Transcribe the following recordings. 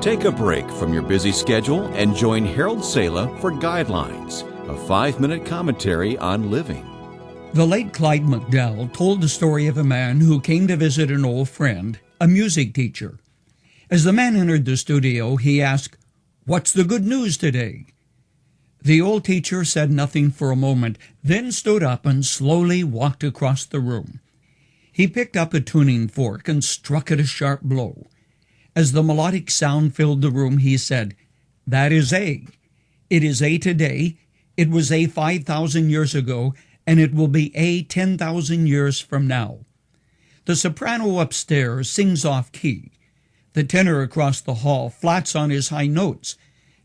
Take a break from your busy schedule and join Harold Sala for Guidelines, a 5-minute commentary on living. The late Clyde McDowell told the story of a man who came to visit an old friend, a music teacher. As the man entered the studio, he asked, "What's the good news today?" The old teacher said nothing for a moment, then stood up and slowly walked across the room. He picked up a tuning fork and struck it a sharp blow. As the melodic sound filled the room, he said, "That is A. It is A today, it was A 5,000 years ago, and it will be A 10,000 years from now." The soprano upstairs sings off key. The tenor across the hall flats on his high notes,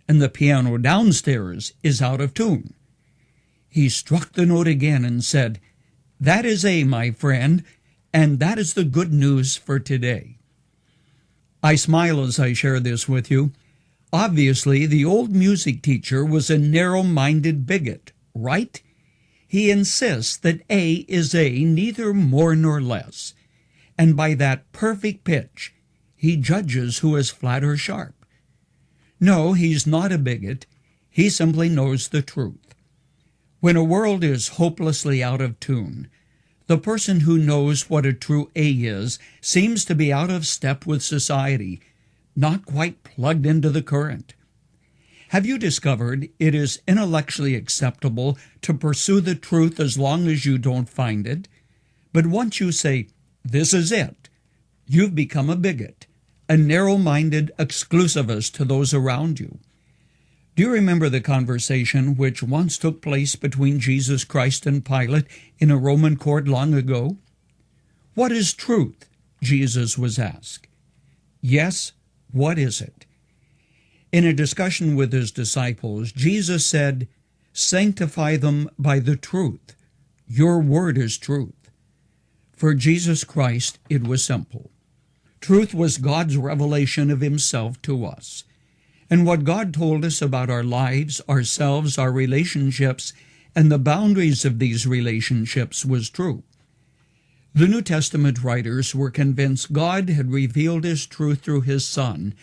and the piano downstairs is out of tune. He struck the note again and said, "That is A, my friend, and that is the good news for today." I smile as I share this with you. Obviously, the old music teacher was a narrow-minded bigot, right? He insists that A is A, neither more nor less, and by that perfect pitch, he judges who is flat or sharp. No, he's not a bigot. He simply knows the truth. When a world is hopelessly out of tune, the person who knows what a true A is seems to be out of step with society, not quite plugged into the current. Have you discovered it is intellectually acceptable to pursue the truth as long as you don't find it? But once you say, "This is it," you've become a bigot, a narrow-minded exclusivist to those around you. Do you remember the conversation which once took place between Jesus Christ and Pilate in a Roman court long ago? "What is truth?" Jesus was asked. Yes, what is it? In a discussion with his disciples, Jesus said, "Sanctify them by the truth. Your word is truth." For Jesus Christ, it was simple. Truth was God's revelation of himself to us. And what God told us about our lives, ourselves, our relationships, and the boundaries of these relationships was true. The New Testament writers were convinced God had revealed his truth through his Son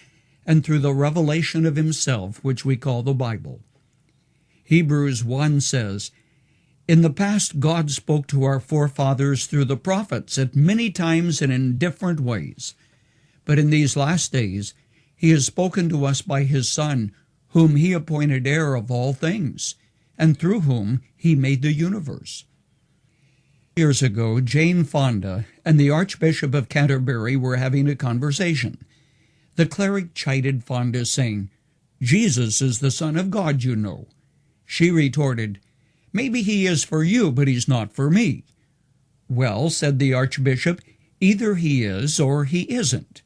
and through the revelation of himself, which we call the Bible. Hebrews 1 says, "In the past God spoke to our forefathers through the prophets at many times and in different ways. But in these last days he has spoken to us by his Son, whom he appointed heir of all things, and through whom he made the universe." Years ago, Jane Fonda and the Archbishop of Canterbury were having a conversation. The cleric chided Fonda, saying, "Jesus is the Son of God, you know." She retorted, "Maybe he is for you, but he's not for me." "Well," said the Archbishop, "either he is or he isn't."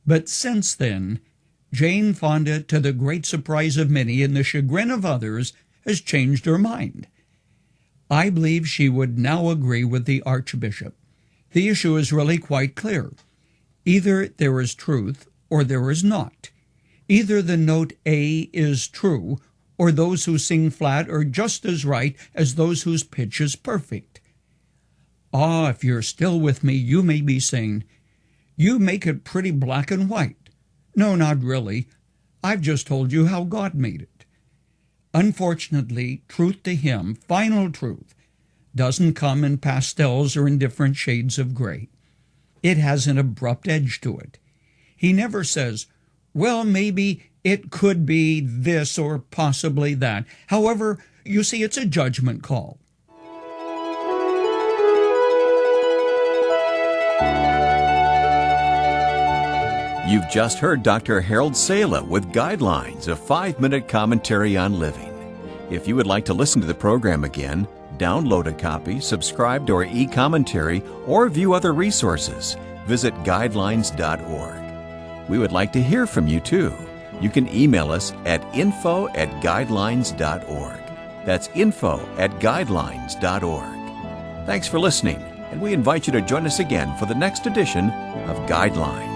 But since then, Jane Fonda, to the great surprise of many and the chagrin of others, has changed her mind. I believe she would now agree with the Archbishop. The issue is really quite clear. Either there is truth or there is not. Either the note A is true, or those who sing flat are just as right as those whose pitch is perfect. Ah, if you're still with me, you may be saying, "You make it pretty black and white." No, not really. I've just told you how God made it. Unfortunately, truth to him, final truth, doesn't come in pastels or in different shades of gray. It has an abrupt edge to it. He never says, "Well, maybe it could be this or possibly that." However, you see, it's a judgment call. You've just heard Dr. Harold Sala with Guidelines, a 5-minute commentary on living. If you would like to listen to the program again, download a copy, subscribe to our e-commentary, or view other resources, visit guidelines.org. We would like to hear from you too. You can email us at info@guidelines.org. That's info@guidelines.org. Thanks for listening, and we invite you to join us again for the next edition of Guidelines.